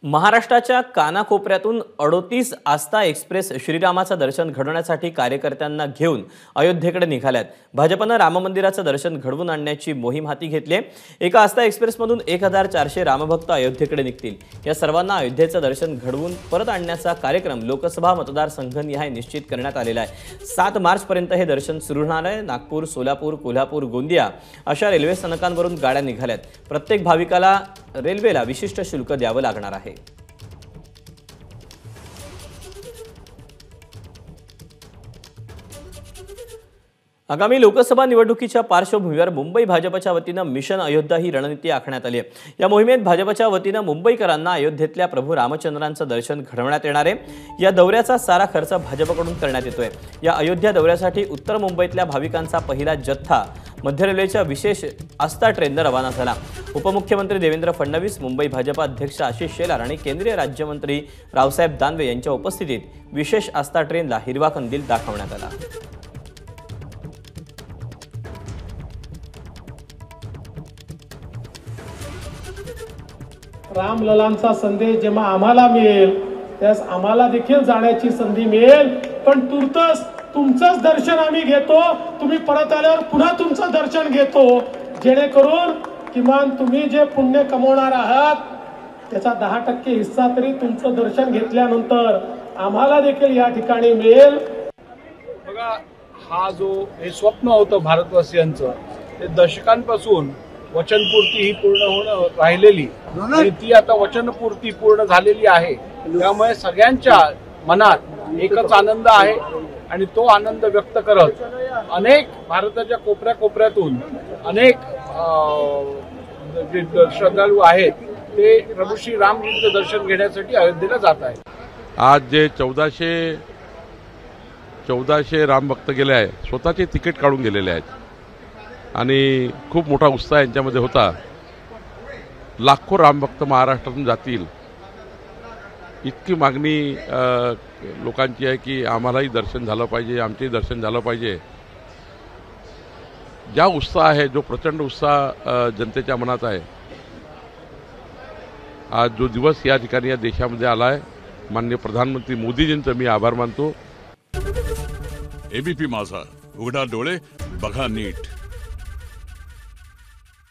महाराष्ट्राच्या कानाकोपऱ्यातून 38 आस्था एक्सप्रेस श्रीरामाचं दर्शन घडवण्यासाठी कार्यकर्त्यांना घेऊन अयोध्येकडे निघाल्यात। भाजपनं राम मंदिराचं दर्शन घडवून आणण्याची मोहीम हाती घेतली आहे। एका आस्था एक्सप्रेसमधून 1400 रामभक्त अयोध्येकडे निघतील। या सर्वांना अयोध्येचं दर्शन घडवून परत आणण्याचा कार्यक्रम लोकसभा मतदारसंघनिहाय निश्चित करण्यात आलेला आहे। 7 मार्चपर्यंत हे दर्शन सुरू होणार आहे। नागपूर, सोलापूर, कोल्हापूर, गोंदिया अशा रेल्वे स्थानकांवरून गाड्या निघाल्यात। प्रत्येक भाविकाला रेल्वेला विशिष्ट शुल्क द्यावं लागणार आहे। आगामी लोकसभा निवडणुकीच्या पार्श्वभूमीवर मुंबई भाजपच्या वतीनं मिशन अयोध्या ही रणनीती आखण्यात आली आहे। या मोहिमेत भाजपच्या वतीनं मुंबईकरांना अयोध्येतल्या प्रभू रामचंद्रांचं दर्शन घडवण्यात येणार आहे। या दौऱ्याचा सारा खर्च भाजपकडून करण्यात येतोय। या अयोध्या दौऱ्यासाठी उत्तर मुंबईतल्या भाविकांचा पहिला जत्था मध्य रेल्वेच्या विशेष आस्था ट्रेनने रवाना झाला। उपमुख्यमंत्री देवेंद्र फडणवीस, मुंबई भाजप अध्यक्ष आशिष शेलार आणि केंद्रीय राज्यमंत्री रावसाहेब दानवे यांच्या उपस्थितीत विशेष आस्था ट्रेनला हिरवा कंदील दाखवण्यात आला। रामललांचा संदेश जेव्हा आम्हाला मिळेल त्यास आम्हाला देखील जाण्याची संधी मिळेल। पण तुर्तस तुमचंच दर्शन आम्ही घेतो, तुम्ही परत आल्यावर पुन्हा तुमचं दर्शन घेतो, जेणेकरून किमान तुम्ही जे पुण्य कमवणार आहात त्याचा 10% हिस्सा तरी तुमचं दर्शन घेतल्यानंतर आम्हाला देखील या ठिकाणी मिळेल। बघा, हा जो हे स्वप्न होतं भारतवासियांचं, ते दशकांपासून वचनपूर्ती ही पूर्ण होणं राहिलेली आणि ती आता वचनपूर्ती पूर्ण झालेली आहे। त्यामुळे सगळ्यांच्या मनात एकच आनंद आहे आणि तो आनंद व्यक्त करत अनेक भारताच्या कोपऱ्यातून अनेक जे श्रद्धाळू आहेत ते प्रभू श्री रामजींचं दर्शन घेण्यासाठी अयोध्येला जात आहेत। आज जे 1400 रामभक्त गेले आहेत, स्वतःचे तिकीट काढून गेलेले आहेत आणि खूप मोठा उत्साह यांच्यामध्ये होता। लाखो रामभक्त महाराष्ट्रातून जातील इतकी मागणी लोकांची आहे की आम्हालाही दर्शन झालं पाहिजे, आमचंही दर्शन झालं पाहिजे। ज्या उत्साह आहे, जो प्रचंड उत्साह जनतेच्या मनात आहे, आज जो दिवस या ठिकाणी या देशामध्ये आला आहे, माननीय प्रधानमंत्री मोदीजींचं मी आभार मानतो। एबीपी माझा, उघडा डोळे बघा नीट।